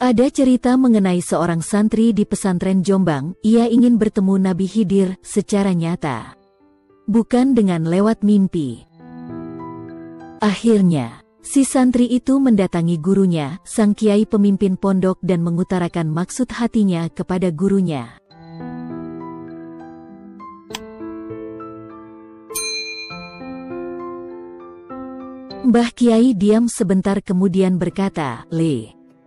Ada cerita mengenai seorang santri di pesantren Jombang. Ia ingin bertemu Nabi Khidir secara nyata, bukan dengan lewat mimpi. Akhirnya, si santri itu mendatangi gurunya, sang kiai pemimpin pondok, dan mengutarakan maksud hatinya kepada gurunya. Mbah Kiai diam sebentar kemudian berkata,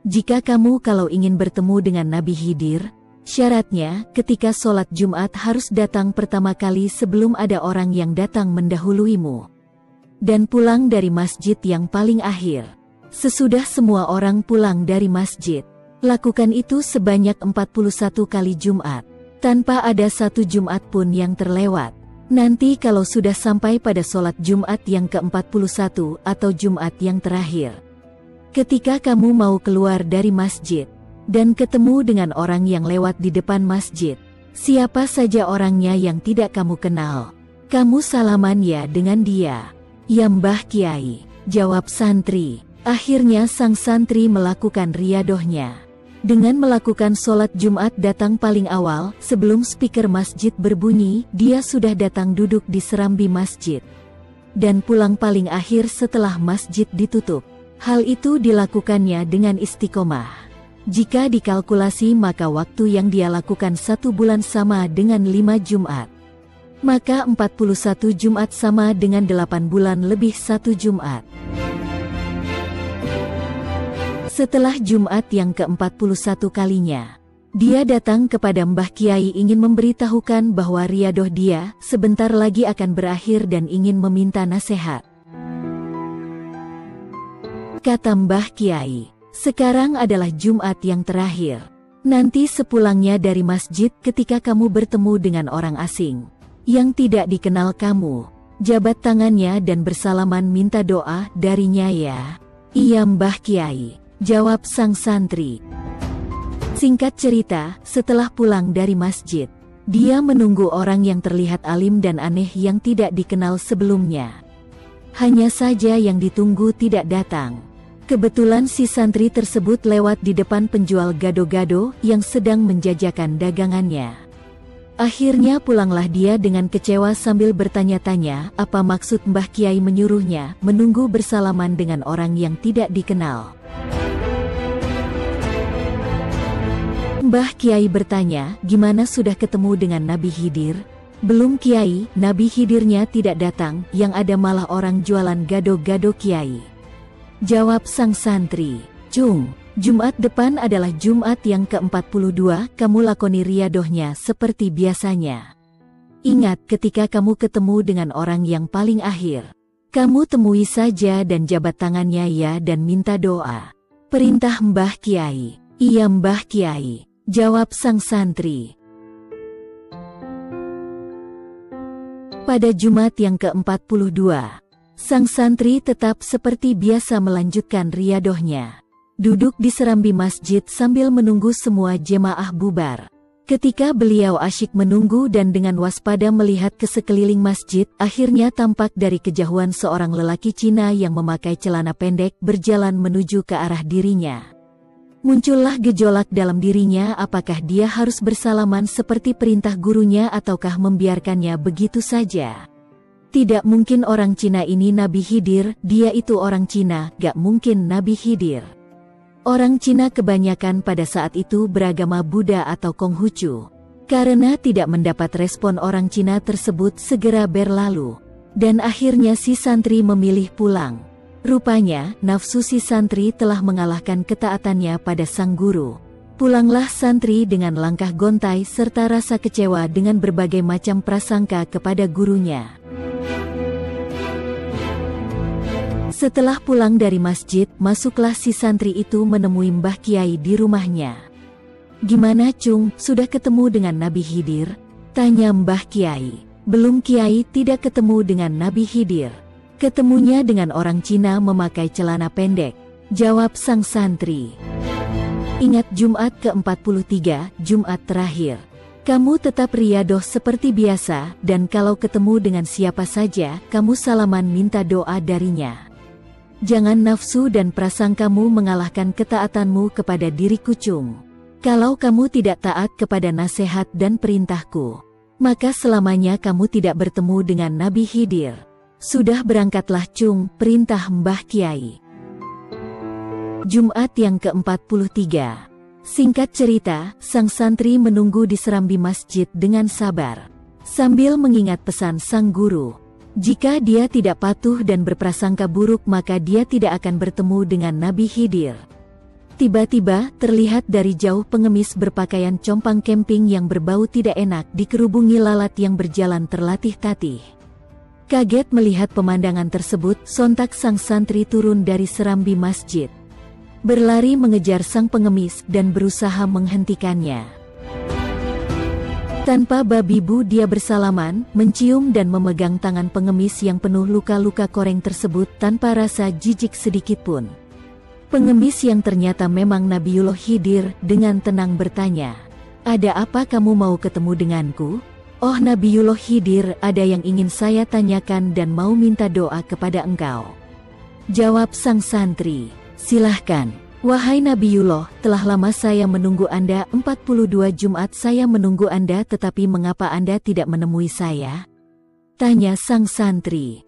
jika kamu kalau ingin bertemu dengan Nabi Khidir, syaratnya ketika sholat Jumat harus datang pertama kali sebelum ada orang yang datang mendahuluimu. Dan pulang dari masjid yang paling akhir. Sesudah semua orang pulang dari masjid, lakukan itu sebanyak 41 kali Jumat, tanpa ada satu Jumat pun yang terlewat. Nanti kalau sudah sampai pada sholat Jumat yang ke-41 atau Jumat yang terakhir, ketika kamu mau keluar dari masjid, dan ketemu dengan orang yang lewat di depan masjid, siapa saja orangnya yang tidak kamu kenal, kamu salaman ya dengan dia. Ya Mbah Kiai, jawab santri. Akhirnya sang santri melakukan riyadohnya. Dengan melakukan sholat Jumat datang paling awal, sebelum speaker masjid berbunyi, dia sudah datang duduk di serambi masjid. Dan pulang paling akhir setelah masjid ditutup. Hal itu dilakukannya dengan istiqomah. Jika dikalkulasi maka waktu yang dia lakukan 1 bulan sama dengan 5 Jumat. Maka 41 Jumat sama dengan 8 bulan lebih 1 Jumat. Setelah Jumat yang ke-41 kalinya, dia datang kepada Mbah Kiai ingin memberitahukan bahwa riyadoh dia sebentar lagi akan berakhir dan ingin meminta nasihat. Kata Mbah Kiai, sekarang adalah Jumat yang terakhir. Nanti sepulangnya dari masjid ketika kamu bertemu dengan orang asing yang tidak dikenal kamu, jabat tangannya dan bersalaman minta doa darinya ya. Iya Mbah Kiai, jawab sang santri. Singkat cerita, setelah pulang dari masjid, dia menunggu orang yang terlihat alim dan aneh yang tidak dikenal sebelumnya. Hanya saja yang ditunggu tidak datang. Kebetulan si santri tersebut lewat di depan penjual gado-gado yang sedang menjajakan dagangannya. Akhirnya pulanglah dia dengan kecewa sambil bertanya-tanya apa maksud Mbah Kiai menyuruhnya menunggu bersalaman dengan orang yang tidak dikenal. Mbah Kiai bertanya, gimana sudah ketemu dengan Nabi Khidir? Belum Kiai, Nabi Khidirnya tidak datang, yang ada malah orang jualan gado-gado Kiai. Jawab sang santri, Cung, Jumat depan adalah Jumat yang ke-42, kamu lakoni riyadohnya seperti biasanya. Ingat ketika kamu ketemu dengan orang yang paling akhir, kamu temui saja dan jabat tangannya ya dan minta doa. Perintah Mbah Kiai. Iya Mbah Kiai, jawab sang santri. Pada Jumat yang ke-42, sang santri tetap seperti biasa melanjutkan riyadohnya. Duduk di serambi masjid sambil menunggu semua jemaah bubar. Ketika beliau asyik menunggu dan dengan waspada melihat ke sekeliling masjid, akhirnya tampak dari kejauhan seorang lelaki Cina yang memakai celana pendek berjalan menuju ke arah dirinya. Muncullah gejolak dalam dirinya, apakah dia harus bersalaman seperti perintah gurunya ataukah membiarkannya begitu saja. Tidak mungkin orang Cina ini Nabi Khidir, dia itu orang Cina, gak mungkin Nabi Khidir. Orang Cina kebanyakan pada saat itu beragama Buddha atau Konghucu. Karena tidak mendapat respon orang Cina tersebut segera berlalu. Dan akhirnya si santri memilih pulang. Rupanya, nafsu si santri telah mengalahkan ketaatannya pada sang guru. Pulanglah santri dengan langkah gontai serta rasa kecewa dengan berbagai macam prasangka kepada gurunya. Setelah pulang dari masjid, masuklah si santri itu menemui Mbah Kiai di rumahnya. Gimana Cung, sudah ketemu dengan Nabi Khidir? Tanya Mbah Kiai. Belum Kiai, tidak ketemu dengan Nabi Khidir. Ketemunya dengan orang Cina memakai celana pendek, jawab sang santri. Ingat Jumat ke-43, Jumat terakhir. Kamu tetap riyadoh seperti biasa, dan kalau ketemu dengan siapa saja, kamu salaman minta doa darinya. Jangan nafsu dan prasangkamu mengalahkan ketaatanmu kepada diriku Chung. Kalau kamu tidak taat kepada nasihat dan perintahku, maka selamanya kamu tidak bertemu dengan Nabi Khidir. Sudah berangkatlah Chung, perintah Mbah Kiai. Jumat yang ke-43. Singkat cerita, sang santri menunggu di serambi masjid dengan sabar, sambil mengingat pesan sang guru. Jika dia tidak patuh dan berprasangka buruk maka dia tidak akan bertemu dengan Nabi Khidir. Tiba-tiba, terlihat dari jauh pengemis berpakaian compang camping yang berbau tidak enak dikerubungi lalat yang berjalan terlatih-tatih. Kaget melihat pemandangan tersebut, sontak sang santri turun dari serambi masjid, berlari mengejar sang pengemis dan berusaha menghentikannya. Tanpa babi bu dia bersalaman, mencium dan memegang tangan pengemis yang penuh luka-luka koreng tersebut tanpa rasa jijik sedikitpun. Pengemis yang ternyata memang Nabiullah Khidir dengan tenang bertanya, "Ada apa kamu mau ketemu denganku?" "Oh Nabiullah Khidir, ada yang ingin saya tanyakan dan mau minta doa kepada engkau," jawab sang santri. "Silahkan." "Wahai Nabiullah, telah lama saya menunggu Anda, 42 Jumat saya menunggu Anda tetapi mengapa Anda tidak menemui saya?" tanya sang santri.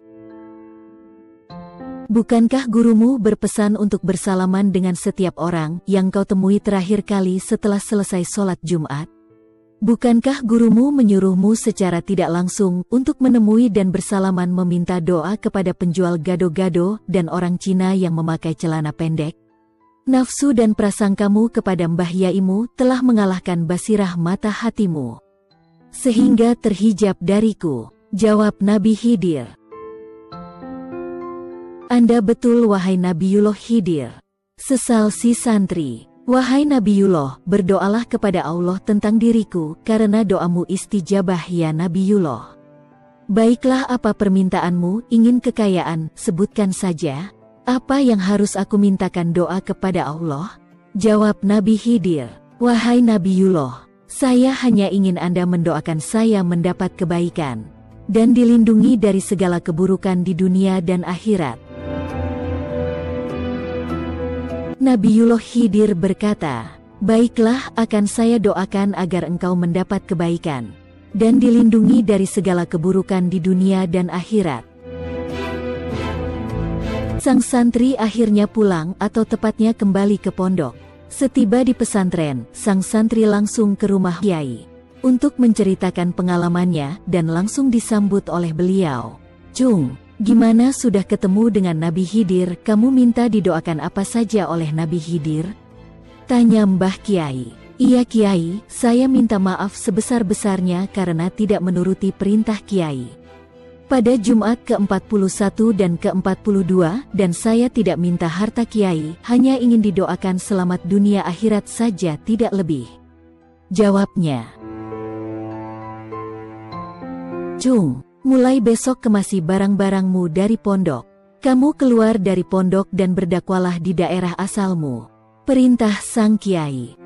"Bukankah gurumu berpesan untuk bersalaman dengan setiap orang yang kau temui terakhir kali setelah selesai sholat Jumat? Bukankah gurumu menyuruhmu secara tidak langsung untuk menemui dan bersalaman meminta doa kepada penjual gado-gado dan orang Cina yang memakai celana pendek? Nafsu dan prasangkamu kepada Mbah Yaimu telah mengalahkan basirah mata hatimu, sehingga terhijab dariku," jawab Nabi Khidir. "Anda betul wahai Nabiullah Khidir," sesal si santri. "Wahai Nabiullah, berdoalah kepada Allah tentang diriku, karena doamu istijabah ya Nabiullah." "Baiklah, apa permintaanmu? Ingin kekayaan? Sebutkan saja. Apa yang harus aku mintakan doa kepada Allah?" jawab Nabi Khidir. "Wahai Nabiullah, saya hanya ingin Anda mendoakan saya mendapat kebaikan dan dilindungi dari segala keburukan di dunia dan akhirat." Nabiullah Khidir berkata, "Baiklah, akan saya doakan agar engkau mendapat kebaikan dan dilindungi dari segala keburukan di dunia dan akhirat." Sang santri akhirnya pulang atau tepatnya kembali ke pondok. Setiba di pesantren, sang santri langsung ke rumah Kiai untuk menceritakan pengalamannya dan langsung disambut oleh beliau. "Chung, gimana sudah ketemu dengan Nabi Khidir? Kamu minta didoakan apa saja oleh Nabi Khidir?" tanya Mbah Kiai. "Iya Kiai, saya minta maaf sebesar-besarnya karena tidak menuruti perintah Kiai pada Jumat ke-41 dan ke-42, dan saya tidak minta harta Kiai, hanya ingin didoakan selamat dunia akhirat saja tidak lebih," jawabnya. "Chung, mulai besok kemasi barang-barangmu dari pondok. Kamu keluar dari pondok dan berdakwalah di daerah asalmu," perintah sang Kiai.